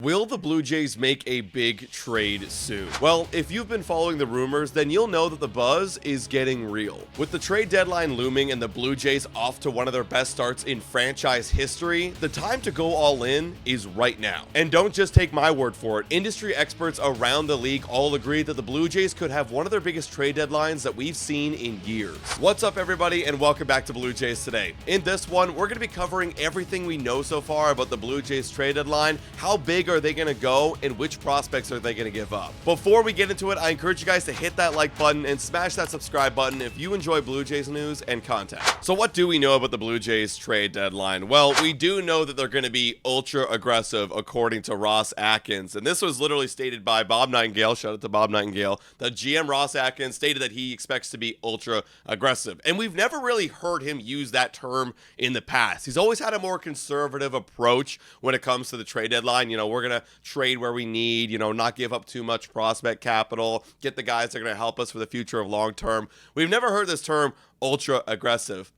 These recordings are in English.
Will the Blue Jays make a big trade soon? Well, if you've been following the rumors, then you'll know that the buzz is getting real. With the trade deadline looming and the Blue Jays off to one of their best starts in franchise history, the time to go all in is right now. And don't just take my word for it. Industry experts around the league all agree that the Blue Jays could have one of their biggest trade deadlines that we've seen in years. What's up, everybody, and welcome back to Blue Jays Today. In this one, we're going to be covering everything we know so far about the Blue Jays trade deadline, how big are they going to go, and which prospects are they going to give up. Before we get into it, I encourage you guys to hit that like button and smash that subscribe button if you enjoy Blue Jays news and content. So what do we know about the Blue Jays trade deadline? Well, we do know that they're going to be ultra aggressive according to Ross Atkins, and this was literally stated by Bob Nightingale. Shout out to Bob Nightingale. The GM Ross Atkins stated that he expects to be ultra aggressive, and we've never really heard him use that term in the past. He's always had a more conservative approach when it comes to the trade deadline. We're going to trade where we need, not give up too much prospect capital, get the guys that are going to help us for the future of long term. We've never heard this term ultra aggressive.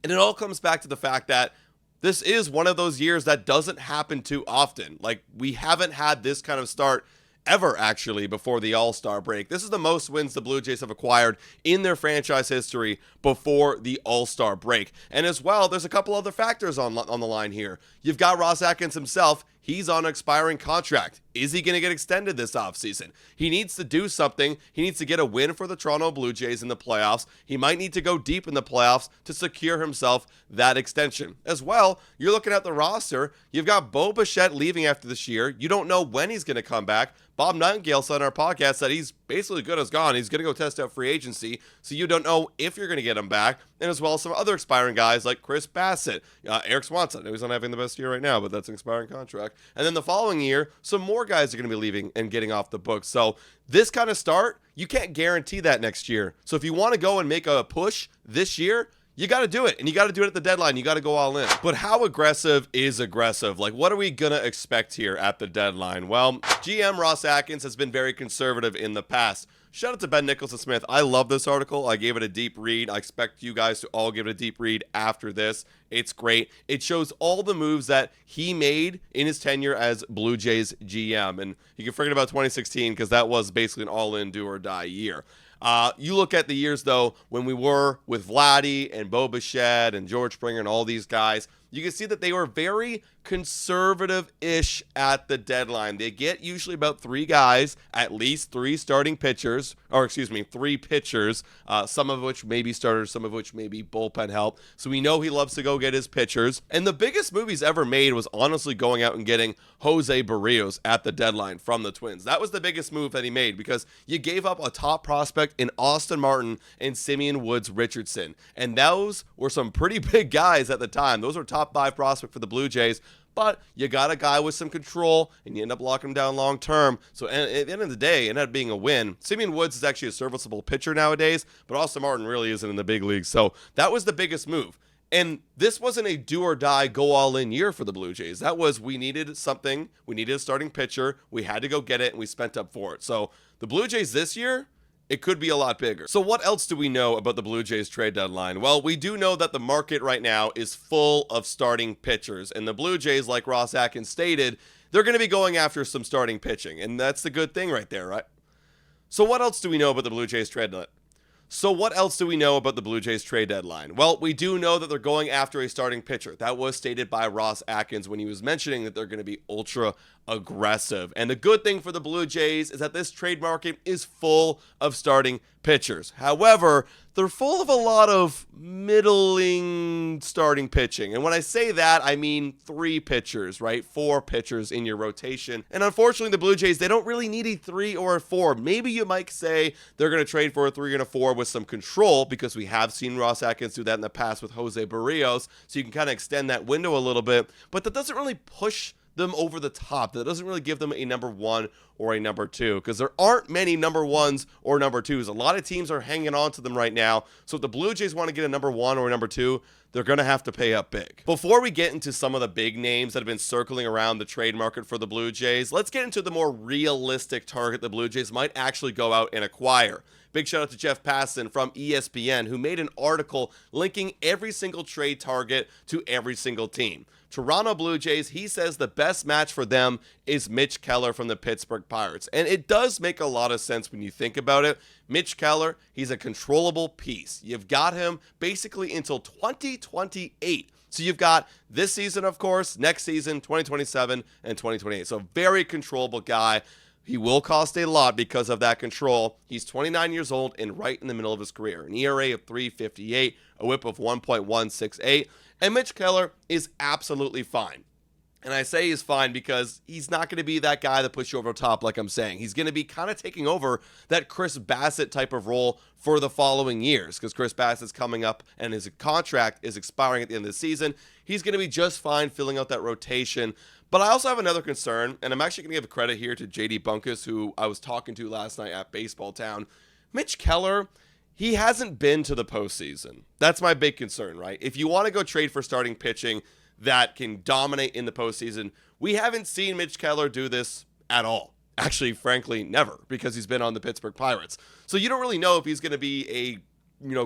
And it all comes back to the fact that this is one of those years that doesn't happen too often. Like, we haven't had this kind of start ever, actually, before the All-Star break. This is the most wins the Blue Jays have acquired in their franchise history before the All-Star break. And as well, there's a couple other factors on the line here. You've got Ross Atkins himself. He's on an expiring contract. Is he going to get extended this offseason? He needs to do something. He needs to get a win for the Toronto Blue Jays in the playoffs. He might need to go deep in the playoffs to secure himself that extension. As well, you're looking at the roster. You've got Bo Bichette leaving after this year. You don't know when he's going to come back. Bob Nightingale said on our podcast that he's basically good as gone. He's going to go test out free agency, so you don't know if you're going to get him back. And as well as some other expiring guys like Chris Bassett, Eric Swanson. He's not having the best year right now, but that's an expiring contract. And then the following year, some more guys are going to be leaving and getting off the books. So this kind of start, you can't guarantee that next year. So if you want to go and make a push this year, you got to do it, and you got to do it at the deadline. You got to go all in. But how aggressive is aggressive? Like, what are we going to expect here at the deadline? Well, GM Ross Atkins has been very conservative in the past. Shout out to Ben Nicholson-Smith. I love this article. I gave it a deep read. I expect you guys to all give it a deep read after this. It's great. It shows all the moves that he made in his tenure as Blue Jays GM. And you can forget about 2016 because that was basically an all-in do-or-die year. You look at the years, though, when we were with Vladdy and Bo Bichette and George Springer and all these guys, you can see that they were very conservative-ish at the deadline. They get usually about three guys, at least three starting pitchers, three pitchers, some of which may be starters, some of which may be bullpen help. So we know he loves to go get his pitchers. And the biggest move he's ever made was honestly going out and getting Jose Barrios at the deadline from the Twins. That was the biggest move that he made because you gave up a top prospect in Austin Martin and Simeon Woods Richardson. And those were some pretty big guys at the time. Those were top 5 prospects for the Blue Jays. But you got a guy with some control, and you end up locking him down long term. So at the end of the day, it ended up being a win. Simeon Woods is actually a serviceable pitcher nowadays, but Austin Martin really isn't in the big leagues. So that was the biggest move. And this wasn't a do-or-die, go-all-in year for the Blue Jays. That was, we needed something. We needed a starting pitcher. We had to go get it, and we spent up for it. So the Blue Jays this year, it could be a lot bigger. So what else do we know about the Blue Jays trade deadline? Well, we do know that the market right now is full of starting pitchers. And the Blue Jays, like Ross Atkins stated, they're going to be going after some starting pitching. And that's the good thing right there, right? So what else do we know about the Blue Jays trade deadline? Well, we do know that they're going after a starting pitcher. That was stated by Ross Atkins when he was mentioning that they're going to be ultra aggressive. And the good thing for the Blue Jays is that this trade market is full of starting pitchers. However, they're full of a lot of middling starting pitching. And when I say that, I mean 3 pitchers, right? 4 pitchers in your rotation. And unfortunately, the Blue Jays, they don't really need a 3 or a 4. Maybe you might say they're going to trade for a 3 and a 4 with some control because we have seen Ross Atkins do that in the past with Jose Barrios. So you can kind of extend that window a little bit. But that doesn't really push them over the top. That doesn't really give them a number 1 or a number 2 because there aren't many number 1s or number 2s. A lot of teams are hanging on to them right now. So if the Blue Jays want to get a number 1 or a number 2, they're going to have to pay up big. Before we get into some of the big names that have been circling around the trade market for the Blue Jays, let's get into the more realistic target the Blue Jays might actually go out and acquire. Big shout out to Jeff Passan from ESPN, who made an article linking every single trade target to every single team. Toronto Blue Jays, he says the best match for them is Mitch Keller from the Pittsburgh Pirates. And it does make a lot of sense when you think about it. Mitch Keller, he's a controllable piece. You've got him basically until 2028. So you've got this season, of course, next season, 2027 and 2028. So very controllable guy. He will cost a lot because of that control. He's 29 years old and right in the middle of his career. An ERA of 3.58, a whip of 1.168. And Mitch Keller is absolutely fine. And I say he's fine because he's not going to be that guy that puts you over the top like I'm saying. He's going to be kind of taking over that Chris Bassett type of role for the following years because Chris Bassett's coming up and his contract is expiring at the end of the season. He's going to be just fine filling out that rotation. But I also have another concern, and I'm actually going to give credit here to JD Bunkus, who I was talking to last night at Baseball Town. Mitch Keller, he hasn't been to the postseason. That's my big concern, right? If you want to go trade for starting pitching that can dominate in the postseason, we haven't seen Mitch Keller do this at all. Actually, frankly, never, because he's been on the Pittsburgh Pirates. So you don't really know if he's going to be a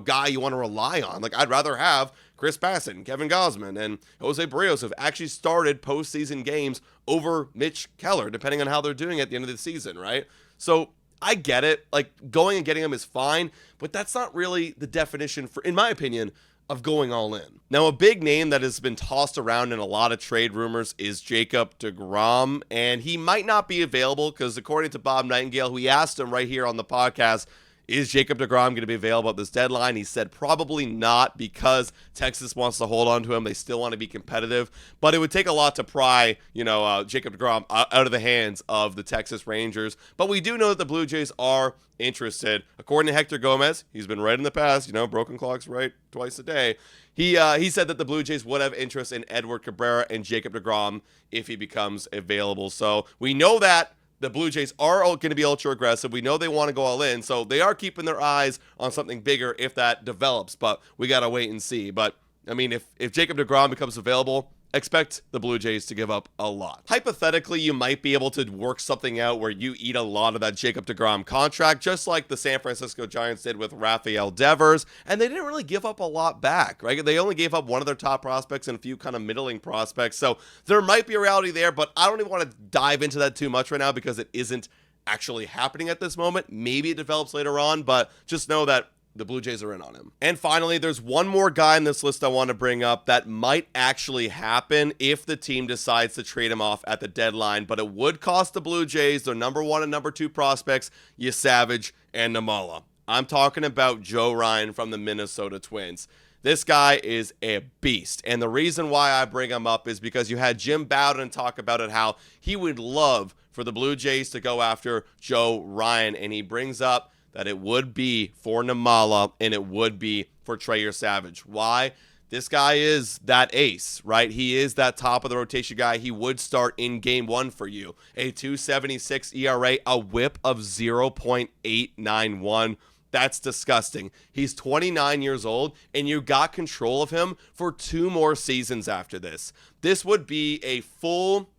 guy you want to rely on. Like, I'd rather have Chris Bassett and Kevin Gausman and Jose Barrios have actually started postseason games over Mitch Keller, depending on how they're doing at the end of the season, right? So I get it. Like, going and getting him is fine, but that's not really the definition for, in my opinion, of going all in. Now, a big name that has been tossed around in a lot of trade rumors is Jacob deGrom, and he might not be available because according to Bob Nightingale, who we asked him right here on the podcast, is Jacob deGrom going to be available at this deadline? He said probably not because Texas wants to hold on to him. They still want to be competitive, but it would take a lot to pry, Jacob deGrom out of the hands of the Texas Rangers. But we do know that the Blue Jays are interested. According to Hector Gomez, he's been right in the past, broken clocks right twice a day. He said that the Blue Jays would have interest in Edward Cabrera and Jacob deGrom if he becomes available. So we know that the Blue Jays are going to be ultra aggressive. We know they want to go all in, so they are keeping their eyes on something bigger if that develops, but we got to wait and see. But, I mean, if Jacob deGrom becomes available, expect the Blue Jays to give up a lot. Hypothetically, you might be able to work something out where you eat a lot of that Jacob deGrom contract, just like the San Francisco Giants did with Rafael Devers, and they didn't really give up a lot back, right? They only gave up one of their top prospects and a few kind of middling prospects, so there might be a reality there, but I don't even want to dive into that too much right now because it isn't actually happening at this moment. Maybe it develops later on, but just know that the Blue Jays are in on him. And finally, there's one more guy in this list I want to bring up that might actually happen if the team decides to trade him off at the deadline, but it would cost the Blue Jays their number 1 and number 2 prospects, Savage and Namala. I'm talking about Joe Ryan from the Minnesota Twins. This guy is a beast, and the reason why I bring him up is because you had Jim Bowden talk about it, how he would love for the Blue Jays to go after Joe Ryan, and he brings up that it would be for Namala and it would be for Trey Savage. Why? This guy is that ace, right? He is that top of the rotation guy. He would start in game 1 for you. A 2.76 ERA, a whip of 0.891. That's disgusting. He's 29 years old, and you got control of him for 2 more seasons after this. This would be a full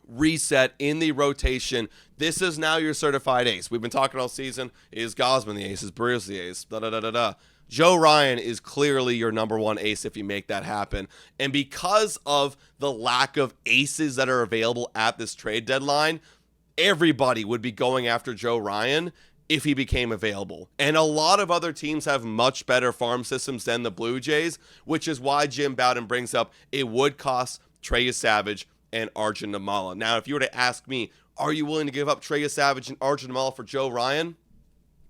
reset in the rotation. This is now your certified ace. We've been talking all season. Is Gausman the ace? Is Barrios the ace? Joe Ryan is clearly your number 1 ace if you make that happen. And because of the lack of aces that are available at this trade deadline, everybody would be going after Joe Ryan if he became available. And a lot of other teams have much better farm systems than the Blue Jays, which is why Jim Bowden brings up it would cost Trey Savage and Arjun Namala. Now, if you were to ask me, are you willing to give up Trey Savage and Arjun Namala for Joe Ryan?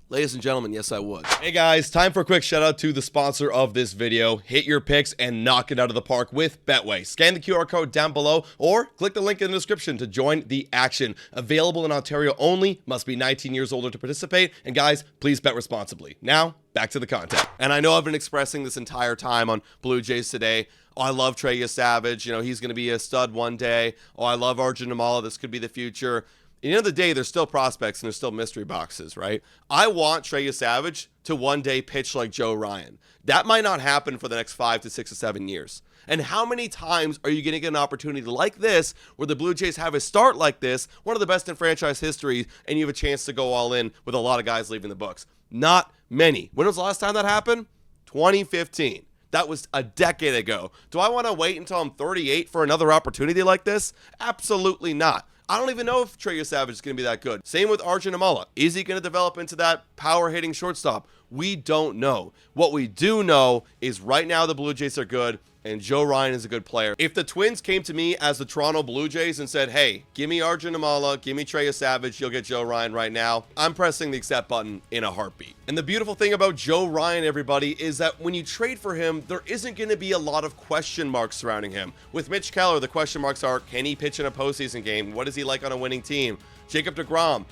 Ladies and gentlemen, yes, I would. Hey guys, time for a quick shout out to the sponsor of this video. Hit your picks and knock it out of the park with Betway. Scan the QR code down below or click the link in the description to join the action. Available in Ontario only, must be 19 years older to participate. And guys, please bet responsibly. Now, back to the content. And I know I've been expressing this entire time on Blue Jays Today. Oh, I love Trey Savage. He's going to be a stud one day. Oh, I love Arjun Namala. This could be the future. At the end of the day, there's still prospects and there's still mystery boxes, right? I want Trey Savage to one day pitch like Joe Ryan. That might not happen for the next 5 to 6 to 7 years. And how many times are you going to get an opportunity like this where the Blue Jays have a start like this, one of the best in franchise history, and you have a chance to go all in with a lot of guys leaving the books? Not many. When was the last time that happened? 2015. That was a decade ago. Do I want to wait until I'm 38 for another opportunity like this? Absolutely not. I don't even know if Trey Savage is going to be that good. Same with Arjun Amala. Is he going to develop into that power-hitting shortstop? We don't know. What we do know is right now the Blue Jays are good, and Joe Ryan is a good player. If the Twins came to me as the Toronto Blue Jays and said, hey, give me Arjun Amala, give me Trey Savage, you'll get Joe Ryan right now, I'm pressing the accept button in a heartbeat. And the beautiful thing about Joe Ryan, everybody, is that when you trade for him, there isn't going to be a lot of question marks surrounding him. With Mitch Keller, the question marks are, can he pitch in a postseason game? What is he like on a winning team? Jacob deGrom,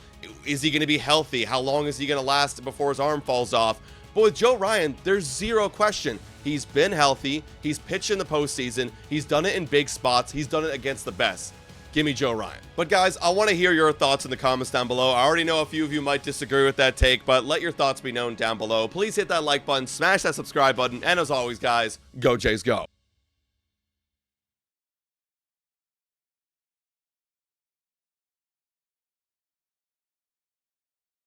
is he going to be healthy? How long is he going to last before his arm falls off? But with Joe Ryan, there's zero question. He's been healthy. He's pitched in the postseason. He's done it in big spots. He's done it against the best. Give me Joe Ryan. But guys, I want to hear your thoughts in the comments down below. I already know a few of you might disagree with that take, but let your thoughts be known down below. Please hit that like button, smash that subscribe button, and as always, guys, go Jays go.